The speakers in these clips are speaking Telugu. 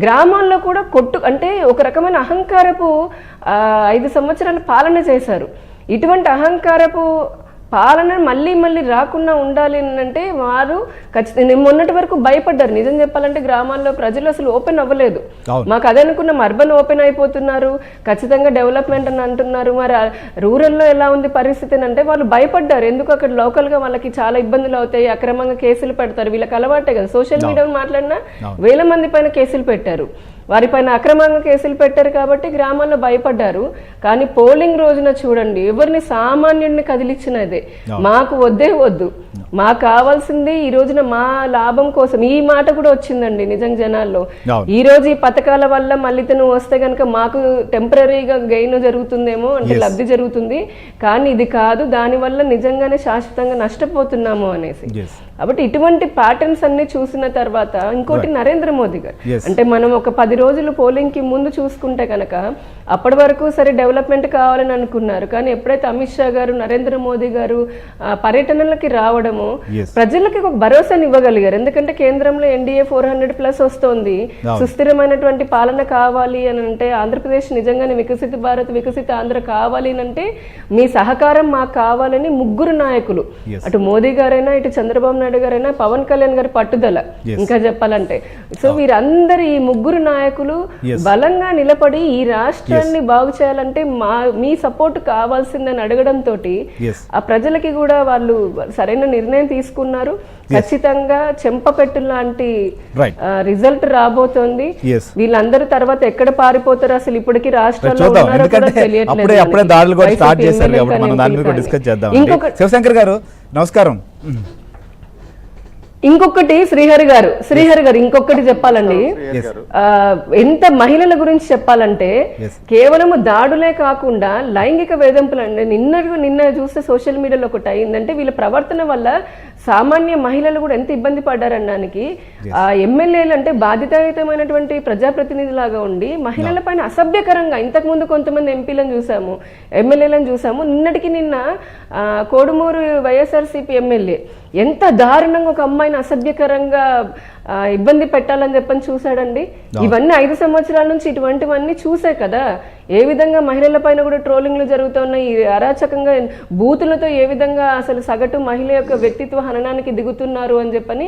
గ్రామాల్లో కూడా అంటే ఒక రకమైన అహంకారపు 5 సంవత్సరాల పాలన చేశారు. ఇటువంటి అహంకారపు పాలన మళ్ళీ మళ్ళీ రాకుండా ఉండాలి అంటే వారు ఖచ్చితంగా మొన్నటి వరకు భయపడ్డారు. నిజం చెప్పాలంటే గ్రామాల్లో ప్రజలు అసలు ఓపెన్ అవ్వలేదు. మాకు అదే అనుకున్నాం, అర్బన్ ఓపెన్ అయిపోతున్నారు, ఖచ్చితంగా డెవలప్మెంట్ అని అంటున్నారు. మరి రూరల్లో ఎలా ఉంది పరిస్థితి అంటే వాళ్ళు భయపడ్డారు. ఎందుకు అక్కడ లోకల్గా వాళ్ళకి చాలా ఇబ్బందులు అవుతాయి, అక్రమంగా కేసులు పెడతారు. వీళ్ళకి అలవాటే కదా, సోషల్ మీడియాలో మాట్లాడినా 1000 మంది పైన కేసులు పెట్టారు, వారిపైన అక్రమంగా కేసులు పెట్టారు కాబట్టి గ్రామాల్లో భయపడ్డారు. కానీ పోలింగ్ రోజున చూడండి, ఎవరిని సామాన్యుడిని కదిలించినదే, మాకు వద్దే వద్దు, మాకు కావాల్సింది ఈ రోజున మా లాభం కోసం. ఈ మాట కూడా వచ్చిందండి నిజం జనాల్లో. ఈ రోజు ఈ పథకాల వల్ల మళ్ళీ తను వస్తే కనుక మాకు టెంపరీగా గెయిన్ జరుగుతుందేమో, అంటే లబ్ధి జరుగుతుంది, కానీ ఇది కాదు, దానివల్ల నిజంగానే శాశ్వతంగా నష్టపోతున్నాము అనేసి. కాబట్టి ఇటువంటి ప్యాటర్న్స్ అన్ని చూసిన తర్వాత ఇంకోటి నరేంద్ర మోదీ గారు, అంటే మనం ఒక 10 రోజులు పోలింగ్ కి ముందు చూసుకుంటే కనుక అప్పటి వరకు సరే డెవలప్మెంట్ కావాలని అనుకున్నారు. కానీ ఎప్పుడైతే అమిత్ షా గారు, నరేంద్ర మోదీ గారు పర్యటనలకి రావడము, ప్రజలకి ఒక భరోసాని ఇవ్వగలిగారు. ఎందుకంటే కేంద్రంలో NDA 400+ వస్తోంది, సుస్థిరమైనటువంటి పాలన కావాలి అని అంటే, ఆంధ్రప్రదేశ్ నిజంగానే వికసిత భారత్, వికసిత ఆంధ్ర కావాలి అంటే మీ సహకారం మాకు కావాలని 3 నాయకులు, అటు మోదీ గారైనా, ఇటు చంద్రబాబు నాయుడు గారైనా, పవన్ కళ్యాణ్ గారి పట్టుదల ఇంకా చెప్పాలంటే. సో వీరందరి ఈ 3 నాయకులు బలంగా నిలబడి ఈ రాష్ట్రాన్ని బాగు చేయాలంటే మీ సపోర్ట్ కావాల్సిందని అడగడంతో ఆ ప్రజలకి కూడా వాళ్ళు సరైన నిర్ణయం తీసుకున్నారు. ఖచ్చితంగా చెంపపెట్టు లాంటి రిజల్ట్ రాబోతోంది. వీళ్ళందరూ తర్వాత ఎక్కడ పారిపోతారు అసలు ఇప్పటికీ రాష్ట్రంలో ఉన్నారో కూడా తెలియట్లేదు. శివశంకర్ గారు నమస్కారం. ఇంకొకటి శ్రీహరి గారు ఇంకొకటి చెప్పాలండి, ఎంత మహిళల గురించి చెప్పాలంటే కేవలము దాడులే కాకుండా లైంగిక వేధింపులు అండి. నిన్న చూస్తే సోషల్ మీడియాలో ఒకటి అయిందంటే వీళ్ళ ప్రవర్తన వల్ల సామాన్య మహిళలు కూడా ఎంత ఇబ్బంది పడ్డారనడానికి. ఎమ్మెల్యేలు అంటే బాధ్యతాయుతమైనటువంటి ప్రజాప్రతినిధిలాగా ఉండి మహిళల పైన అసభ్యకరంగా, ఇంతకుముందు కొంతమంది ఎంపీలను చూసాము, ఎమ్మెల్యేలను చూసాము. నిన్న కోడుమూరు వైఎస్ఆర్సీపీ ఎమ్మెల్యే ఎంత దారుణంగా ఒక అమ్మాయిని అసభ్యకరంగా ఇబ్బంది పెట్టాలని చెప్పని చూశాడండి. ఇవన్నీ 5 సంవత్సరాల నుంచి ఇటువంటివన్నీ చూసే కదా ఏ విధంగా మహిళల పైన కూడా ట్రోలింగ్లు జరుగుతున్నాయి, అరాచకంగా బూతులతో ఏ విధంగా అసలు సగటు మహిళ యొక్క వ్యక్తిత్వ హననానికి దిగుతున్నారు అని చెప్పని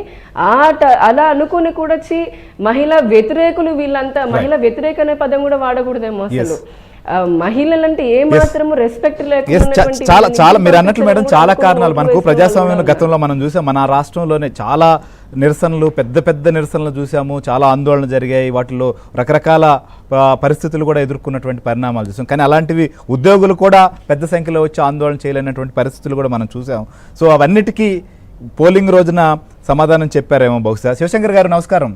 అలా అనుకుని కూడా మహిళా వ్యతిరేకులు వీళ్ళంతా, మహిళా వ్యతిరేక అనే పదం కూడా వాడకూడదేమో అసలు. మహిళలంటే ఏ మాత్రము రెస్పెక్ట్ లేకుండా చాలా మీరు అన్నట్లు మేడం, చాలా కారణాలు మనకు ప్రజాస్వామ్యం గతంలో మనం చూసాం. మన రాష్ట్రంలోనే చాలా నిరసనలు, పెద్ద నిరసనలు చూసాము, చాలా ఆందోళనలు జరిగాయి, వాటిలో రకరకాల పరిస్థితులు కూడా ఎదుర్కొన్నటువంటి పరిణామాలు చూసాం. కానీ అలాంటివి ఉద్యోగులు కూడా పెద్ద సంఖ్యలో వచ్చి ఆందోళన చేయలేనటువంటి పరిస్థితులు కూడా మనం చూసాం. సో అవన్నిటికీ పోలింగ్ రోజున సమాధానం చెప్పారేమో బహుశా. శివశంకర్ గారు నమస్కారం.